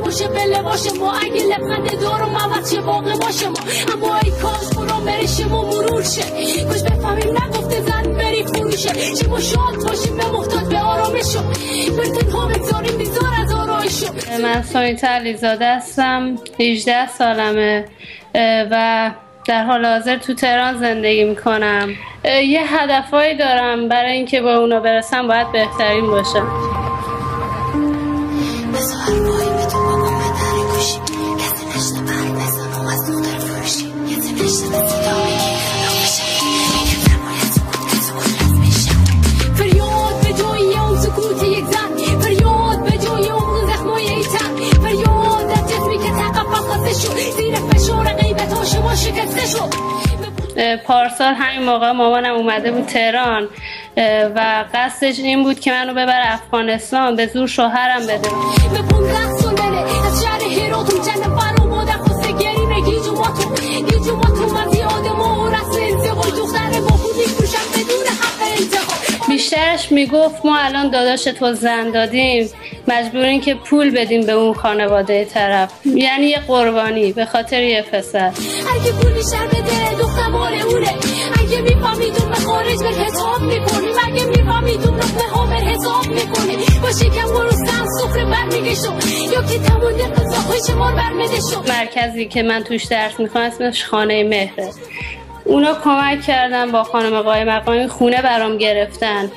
باشه بله باشه ما اگه لبخند دارم عوض شه واقع باشه ما اما ای کاش برام برشیم و مرور شه کاش بفهمیم نگفته زن بری فروشه چه ما شاد باشیم به محتاج به آرامشو برتن ها بگذاریم بیزار از آرایشو. من سونیتا علیزاده هستم، 18 سالمه و در حال حاضر تو تهران زندگی میکنم. یه هدفهایی دارم، برای اینکه با اونا برسم باید بهترین باشم. پارسال همین موقع مامانم اومده بود تهران و قصدش این بود که منو ببره افغانستان، به زور شوهرم بده. بیشترش میگفت ما الان داداش تو زن دادیم مجبوریم که پول بدیم به اون خانواده طرف، یعنی یه قربانی به خاطر یه پسر. اگه پول بیشتر بده دختر مال اونه، اگه میفهمیدون به خارج بر حساب میکنیم، اگه میفهمیدون نقمه ها بر حساب میکنیم با شکم گرستم سفره برمیگشو یا که تمونده قضاهای شمار برمیدشو. مرکزی که من توش درس میخوام اسمش خانه مهره. اونا کمک کردن، با خانم قایم مقامی خونه برام گرفتن،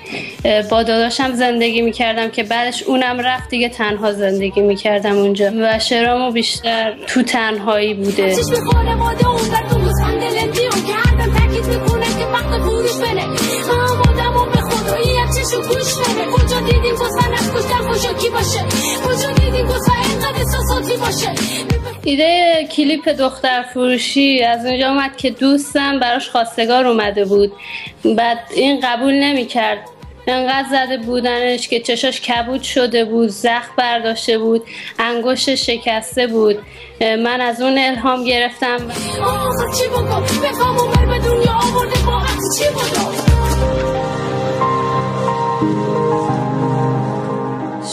با داداشم زندگی میکردم که بعدش اونم رفت دیگه تنها زندگی میکردم اونجا و شرامو بیشتر تو تنهایی بوده. ایده کلیپ دختر فروشی از اونجا اومد که دوستم براش خواستگار اومده بود، بعد این قبول نمی‌کرد، انقدر زده بودنش که چشاش کبود شده بود، زخم برداشته بود، انگشتش شکسته بود. من از اون الهام گرفتم.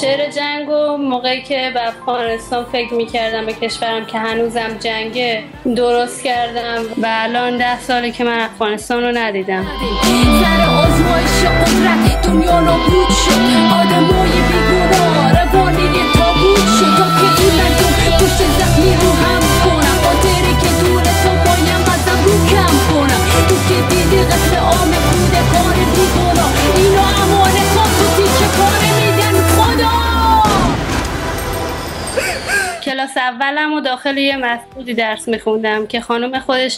شعر جنگو موقعی که به افغانستان فکر میکردم، به کشورم که هنوزم جنگه، درست کردم و الان 10 ساله که من افغانستان رو ندیدم. سر آزمایش قدرت دنیا نابود شد، آدمای بیگناه روانی تابوت شد تا که این مردم پشت زخمی رو هم کنم، خاطره که دور تو بایم ازم رو کم کنم، تو که دیدی قتل عام خونده کار بیگناه، اینا امانتات تو تیکه پاره میدن خدا. کلاس اولم و داخل یه مسجدی درس میخوندم که خانم خودش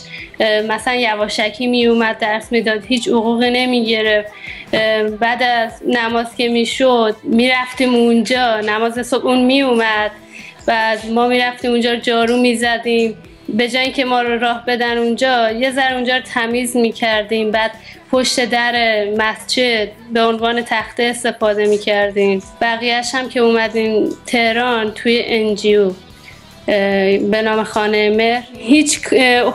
مثلا یواشکی میومد درس میداد، هیچ حقوقی نمیگرفت. بعد از نماز که میشد میرفتیم اونجا، نماز صبح اون میومد، بعد ما میرفتیم اونجا جارو میزدیم، به جای اینکه ما رو راه بدن اونجا یه ذره اونجا رو تمیز میکردیم، بعد پشت در مسجد به عنوان تخته استفاده میکردیم. بقیهش هم که اومدیم تهران توی NGO به نام خانه مهر، هیچ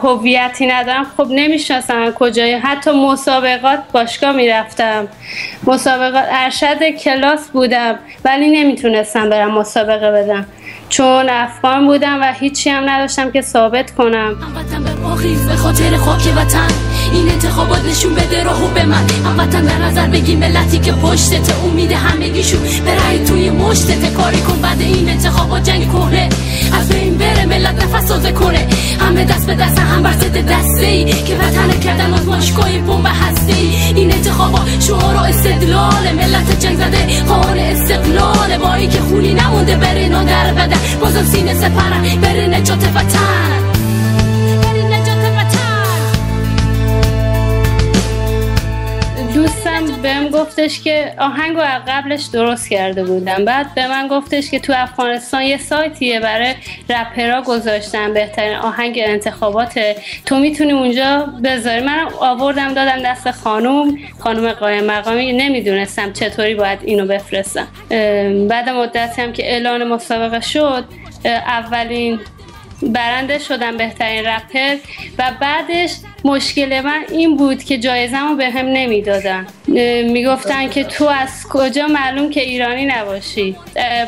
هویتی ندارم، خب نمیشناسم کجایی، حتی مسابقات باشگاه میرفتم، مسابقات ارشد کلاس بودم ولی نمیتونستم برم مسابقه بدم چون افغان بودم و هیچی هم نداشتم که ثابت کنم. هموطن به پاخیز به خاطر خاک وطن، این انتخابات نشون بده راهو به من. هموطن در نظر بگی ملتی که پشتت، امید همگیشون برای توی مشتت، کاری کن بعد این انتخابات جنگ کنه از بین بره، ملت نفس سازه کنه، همه دست به دست هم بر ضد دسته‌ای که وطن کردن آزمایشگاه بمب هسته‌ای. این انتخابات شعار و استدلال ملت جنگ زده، خواهان استقلال، بایی که خونی نمونده بره نادر بدن، بازم سینه سپرن بره نجات وطن. دوستم بهم گفتش که آهنگو قبلش درست کرده بودم، بعد به من گفتش که تو افغانستان یه سایتیه برای رپرها گذاشتن بهترین آهنگ انتخاباته، تو میتونی اونجا بذاری. من آوردم دادم دست خانم قایم مقامی، نمیدونستم چطوری باید اینو بفرستم. بعد مدتی هم که اعلان مسابقه شد، اولین برنده شدم بهترین رپر و بعدش مشکل من این بود که جایزه‌مو به هم نمیدادن. میگفتن که تو از کجا معلوم که ایرانی نباشی،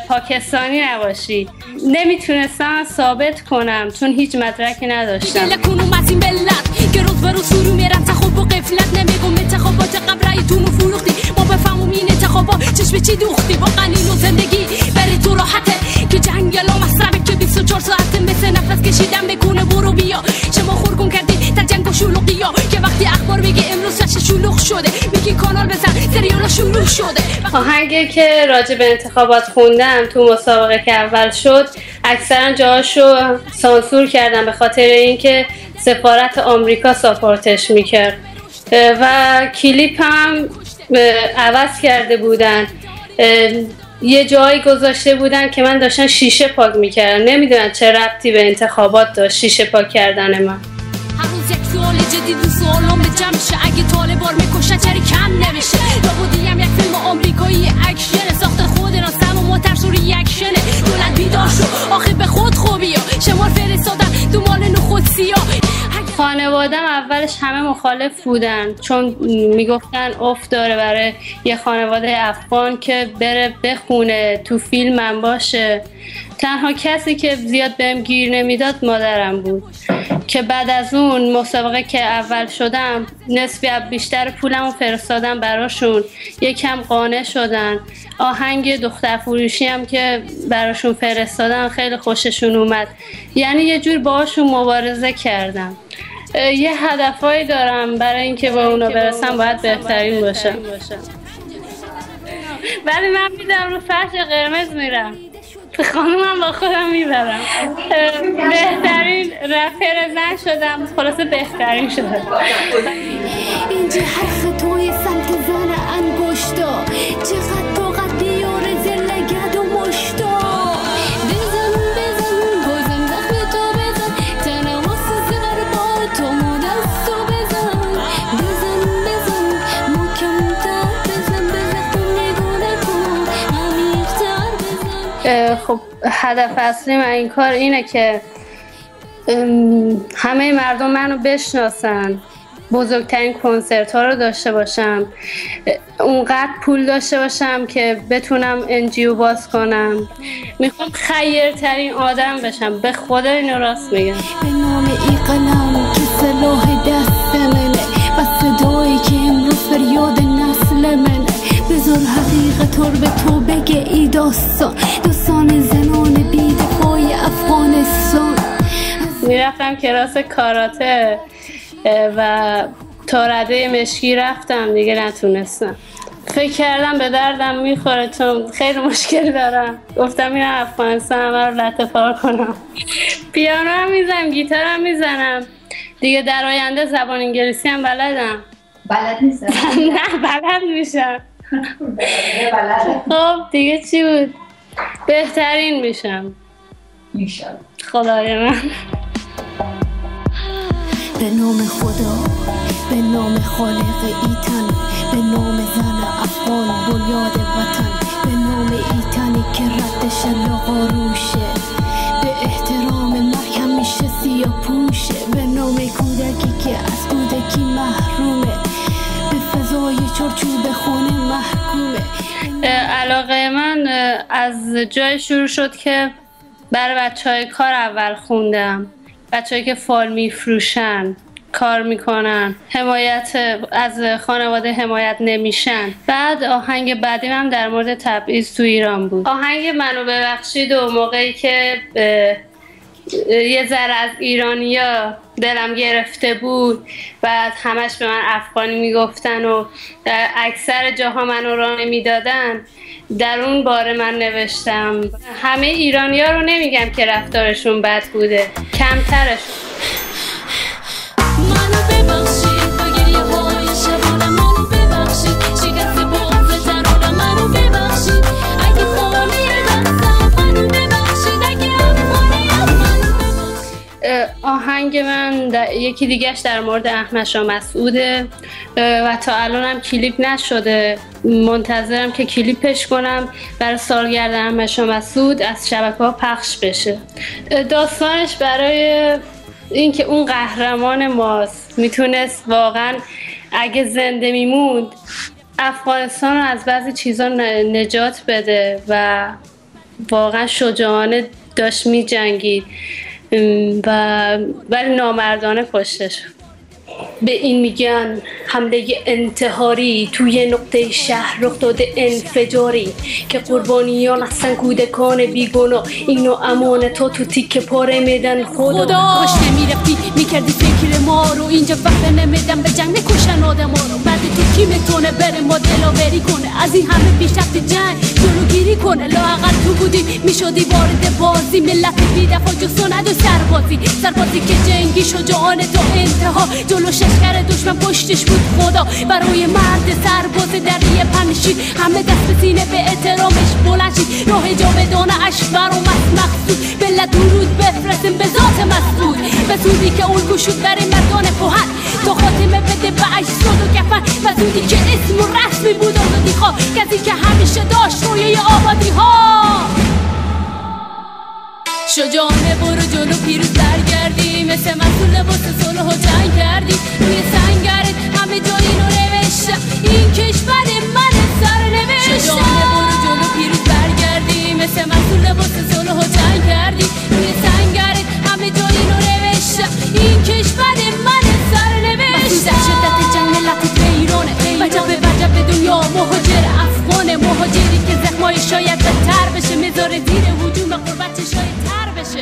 پاکستانی نباشی. نمیتونستم ثابت کنم چون هیچ مدرکی نداشتم. چشم چی دوختی با قنین و زندگی بره تو راحته که جنگل و مصربه که 24 ساعته مثل نفس کشیدن بکنه برو بیا شما خورگم کردی در جنگ و شلوغی ها که وقتی اخبار بگی امروز چش شلوغ شده میگی کانال بزن سریالا شروع شده. آهنگی که راجع به انتخابات خوندم تو مسابقه که اول شد اکثرا جاهاشو سانسور کردم به خاطر اینکه سفارت آمریکا ساپورتش میکرد و کلیپ هم عوض کرده بودن. یه جایی گذاشته بودن که من داشتن شیشه پاک میکردم. نمیدونم چه ربطی به انتخابات داشت شیشه پاک کردن من. هر روز یک سوال جدید و سوالام به جمع شه اگه طالبان میکشن چری کم نمیشه. لابودیم یک فیلم آمریکایی اکشن ساخت خود راستم و مترسور ریاکشنه. دولت بیدار شو آخه به خود خوبیا شمار فرستادن دنبال نخود سیاه. خانوادم اولش همه مخالف بودن چون میگفتن افت داره برای یه خانواده افغان که بره بخونه تو فیلمم باشه. تنها کسی که زیاد بهم گیر نمیداد مادرم بود که بعد از اون مسابقه که اول شدم نصفی بیشتر پولمو فرستادم براشون. یکم قانع شدن. آهنگ دختر فروشی هم که براشون فرستادم خیلی خوششون اومد. یعنی یه جور باهاشون مبارزه کردم. یه هدفایی دارم برای اینکه با اونا برسم باید بهترین باشم. ولی من میدم رو فرش قرمز میرم خانومم با خودم میبرم. بهترین رپر زن شدم. خلاصه بهترین شدم. اینجا حرف توی سمت زن انگشتا چقدر طاقت بیاره زلگد و مشتا. بزن بازم زخم تو بزن تنواس زر با تو مدستو بزن. بزن محکم‌تر بزن به زخم نگونه کن عمیق‌تر بزن. خب هدف اصلی من این کار اینه که همه مردم منو بشناسن، بزرگترین کنسرت ها رو داشته باشم، اونقدر پول داشته باشم که بتونم NGO باز کنم. میخوام خیرترین آدم بشم. به خدا اینو راست میگم. به نام ای قلم که سلاح دست منه و صدایی که امروز فریاد نسل منه. بذار حقیقت رو به تو بگه ای داستان زنان بیدفاعی افغانستان. میرفتم کلاس کاراته و تا رده مشکی رفتم دیگه نتونستم. فکر کردم به دردم میخوره چون خیلی مشکل دارم. گفتم میرم افغانستان همه رو لطه پار کنم. پیانو هم میزنم، گیتار هم میزنم دیگه. در آینده زبان انگلیسی هم بلدم. بلد نیستم. نه بلد میشم. خب دیگه چی بود؟ بهترین میشم انشالله. خدای من. به نام خدا به نام خالق ایتن به نام زن افغان بنیاد وطن به نام ایتنی که ردش لغاروشه به احترام مرگ همیشه سیاه پوشه به نام کودکی که از کودکی محرومه به فضای چارچوب خونه محکومه. علاقه من از جای شروع شد که برای بچهای کار اول خوندم. بچه‌ای که فال میفروشن، کار میکنن، حمایت از خانواده حمایت نمیشن. بعد آهنگ بعدی هم در مورد تبعیض تو ایران بود. آهنگ منو ببخشید و موقعی که یه ذره از ایرانیا دلم گرفته بود بعد همش به من افغانی میگفتن و اکثر جاها منو راه نمیدادن، در اون باره من نوشتم. همه ایرانیا رو نمیگم که رفتارشون بد بوده، کمترشون. آهنگ من یکی دیگهش در مورد احمد شاه مسعوده و تا الان هم کلیپ نشده. منتظرم که کلیپش کنم برای سالگرد احمد شاه مسعود از شبکه‌ها پخش بشه. داستانش برای اینکه اون قهرمان ماست میتونست واقعا اگه زنده میموند افغانستان رو از بعضی چیزا نجات بده و واقعا شجاعانه داشت میجنگید ولی نامردانه کشته شد. به این میگن حمله انتحاری توی نقطه شهر رخ داده انفجاری که قربانیان هستن کودکان بیگناه اینو امانتا تو تیکه پاره میدن خدا کاش نمیرفتی میکردی فکر ما رو اینجا وقت نمیدم به جنگ نکشن آدم ها رو بعد تو کی میتونه بره ما دلاوری کنه از این همه پیشرفت جنگ جلوگیری کنه لااقل تو بودی میشدی وارد بازی ملت بی‌دفاع جز ندو سربازی که جنگی شجاعانه تا انتها جلو ششکر دشمن پشتش بود خدا برای مرد سرباز دریه پنشید همه دست به سینه به احترامش بلند شید راه جاودانه اش برآمد مقصود بله درود بفرستیم به ذات مسعود به سودی که اون گشود برای مردان کهن تا خاتمه بده به اجساد و کفن و سودی که اسم و رسمی بود آزادی خواه کسی که همیشه داشت رویای آبادی ها شجاعانه برو جلو پیروز برگردی مثل مسئول لباس صلح و جنگ کردی روی سنگرت همه جایی رو نوشتم این کشور من سرنوشتم شجاعانه برو جلو پیروز برگردی مثل مسئول لباس صلح و جنگ کردی روی سنگرت همه جایی رو نوشتم این کشور من سرنوشتم در شدت جنگ ملت ایرانه وجب به دنیا مهاجر افغان مهاجری که زخمای شاید بهتر بشه میذاره زیر هجوم غربت شاید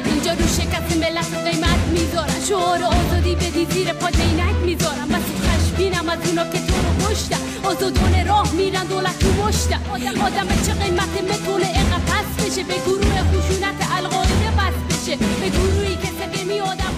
اینجا رو شکست ملت قیمت میذارن شعار آزادی بدی زیر پا عینک میذارن بس خشمگینم از اونا که تو رو کشتن آزادانه راه میرن دولت رو مشتن آدم چه قیمت میتونه اینقدر پس بشه به گروه خشونت القاعده بس بشه به گروهی که سقمی آدم